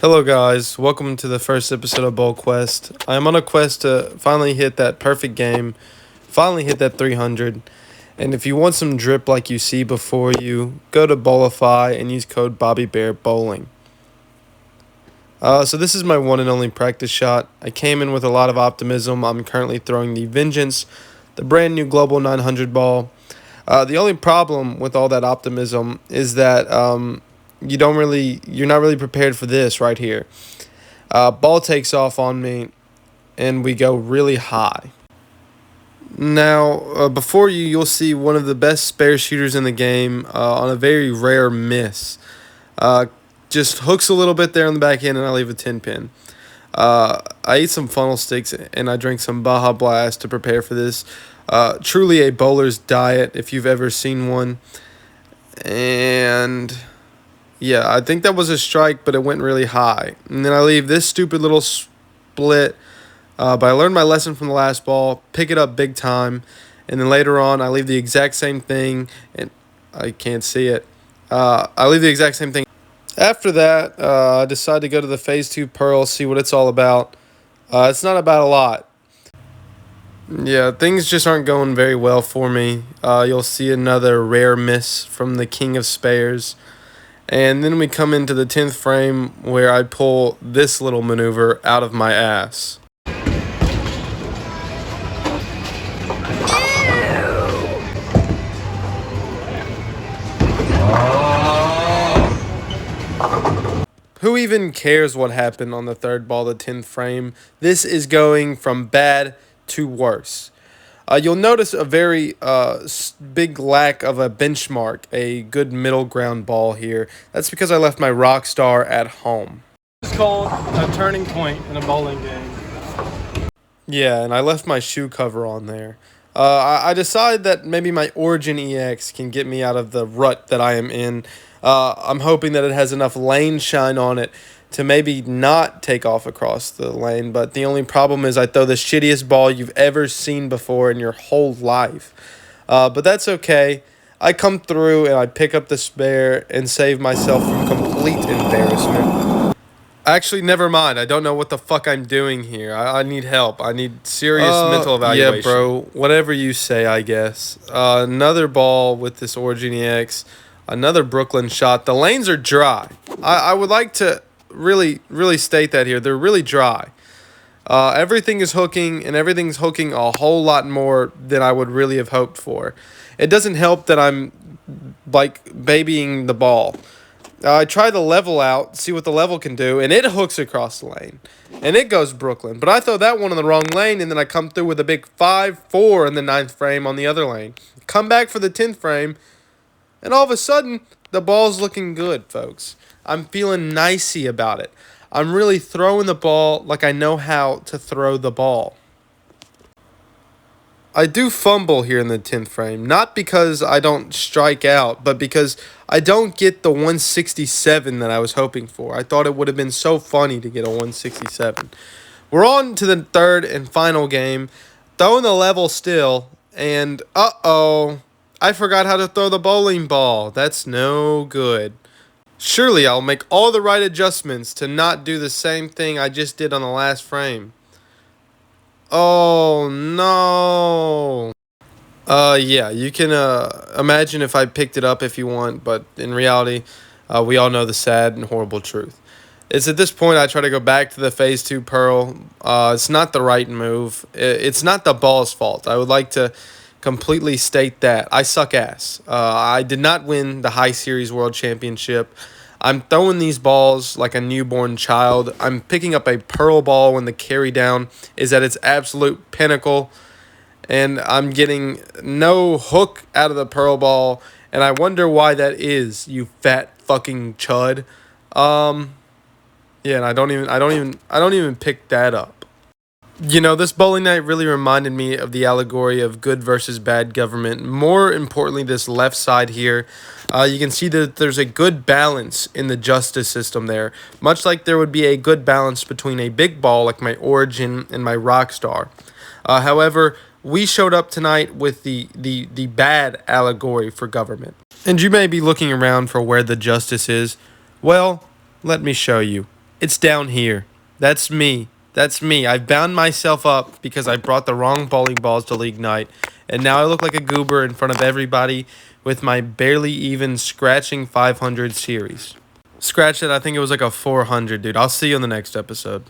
Hello guys, welcome to the first episode of Bowl Quest. I'm on a quest to finally hit that perfect game, finally hit that 300. And if you want some drip like you see before you, go to Bowlify and use code Bobby Bear Bowling. So this is my one and only practice shot. I came in with a lot of optimism. I'm currently throwing the Vengeance, the brand new Global 900 ball. The only problem with all that optimism is that you're not really prepared for this right here. Ball takes off on me, and we go really high. Now, before you'll see one of the best spare shooters in the game on a very rare miss. Uh, just hooks a little bit there on the back end, and I leave a 10 pin. I eat some funnel sticks, and I drink some Baja Blast to prepare for this. Truly a bowler's diet, if you've ever seen one. And yeah, I think that was a strike, but it went really high. And then I leave this stupid little split. But I learned my lesson from the last ball, pick it up big time. And then later on, I leave the exact same thing, and I can't see it. I leave the exact same thing. After that, I decide to go to the Phase 2 Pearl, see what it's all about. It's not about a lot. Yeah, things just aren't going very well for me. You'll see another rare miss from the King of Spares. And then we come into the 10th frame where I pull this little maneuver out of my ass. Who even cares what happened on the third ball, the 10th frame? This is going from bad to worse. You'll notice a very big lack of a benchmark, a good middle ground ball here. That's because I left my Rockstar at home. It's called a turning point in a bowling game. Yeah, and I left my shoe cover on there. I decided that maybe my Origin EX can get me out of the rut that I am in. I'm hoping that it has enough lane shine on it to maybe not take off across the lane. But the only problem is I throw the shittiest ball you've ever seen before in your whole life. But that's okay. I come through and I pick up the spare and save myself from complete embarrassment. Actually, never mind. I don't know what the fuck I'm doing here. I need help. I need serious mental evaluation. Yeah, bro. Whatever you say, I guess. Another ball with this Origin EX. Another Brooklyn shot. The lanes are dry. I would like to really state that here. They're really dry. Everything is hooking, and everything's hooking a whole lot more than I would really have hoped for. It doesn't help that I'm, like, babying the ball. I try the level out, see what the level can do, and it hooks across the lane. And it goes Brooklyn. But I throw that one in the wrong lane, and then I come through with a big 5-4 in the 9th frame on the other lane. Come back for the 10th frame, and all of a sudden, the ball's looking good, folks. I'm feeling nicey about it. I'm really throwing the ball like I know how to throw the ball. I do fumble here in the 10th frame, not because I don't strike out, but because I don't get the 167 that I was hoping for. I thought it would have been so funny to get a 167. We're on to the third and final game, throwing the level still, and uh-oh, I forgot how to throw the bowling ball. That's no good. Surely I'll make all the right adjustments to not do the same thing I just did on the last frame. Oh, no. Yeah, you can imagine if I picked it up if you want, but in reality, we all know the sad and horrible truth. It's at this point I try to go back to the Phase 2 Pearl. It's not the right move. It's not the ball's fault. I would like to completely state that. I suck ass. I did not win the High Series World Championship. I'm throwing these balls like a newborn child. I'm picking up a pearl ball when the carry down is at its absolute pinnacle. And I'm getting no hook out of the pearl ball. And I wonder why that is, you fat fucking chud. Yeah, and I don't even pick that up. You know, this bowling night really reminded me of the allegory of good versus bad government. More importantly, this left side here, you can see that there's a good balance in the justice system there. Much like there would be a good balance between a big ball like my Origin and my Rockstar. However, we showed up tonight with the bad allegory for government. And you may be looking around for where the justice is. Well, let me show you. It's down here. That's me. That's me. I've bound myself up because I brought the wrong bowling balls to League Night, and now I look like a goober in front of everybody with my barely even scratching 500 series. Scratch it, I think it was like a 400, dude. I'll see you on the next episode.